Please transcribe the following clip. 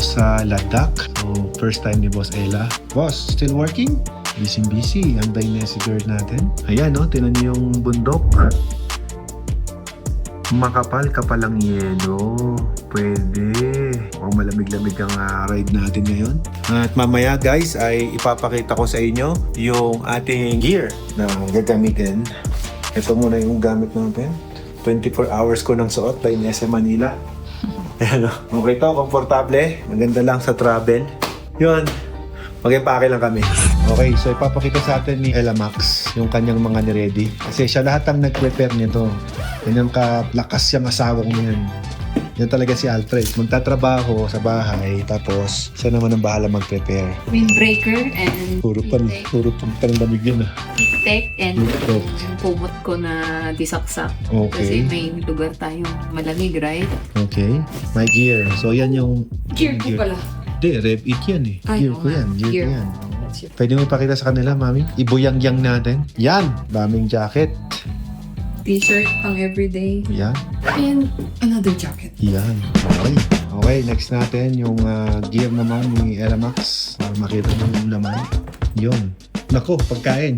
sa Ladakh. So, first time ni Boss Ella. Boss, still working? Busy. Ang dynasty girl natin. Ayan, no? Tinan niyo yung bundok. Makapal-kapal ang yelo. Pwede. Mukhang malamig-lamig ang ride natin ngayon. At mamaya guys ay ipapakita ko sa inyo yung ating gear na gagamitin. Ito muna yung gamit natin. 24 hours ko ng suot by SM Manila. Ayan, okay to, komportable. Maganda lang sa travel. Yun. Mag-impake lang kami. Okay, so ipapakita sa atin ni Ella Max yung kanyang mga ni-ready. Kasi siya lahat ang nag-prepare nito. Kanyang kalakas siyang asawa ko yan. Yan talaga si Alfred. Magtatrabaho sa bahay, tapos siya naman ang bahala mag-prepare. Windbreaker and Puro panlamig yan ah. heat-tech and Heat-tech. yung kumot ko na disaksak. Okay. Kasi may lugar tayong malamig, right? Okay. My gear. So yan yung... Gear ko pala. Hindi, Rev 8 yan eh. Ay, Gear ko yan. Gear ko yan. That's it. Pwede mo ipakita sa kanila, mami? Ibuyang-yang natin. Yan! Daming jacket. T-shirt pang everyday. Yan. And another jacket. Yan. Okay. Okay, next natin yung gear naman ni Ella Max. Para makita mo yung laman. Yun. Nako, pagkain.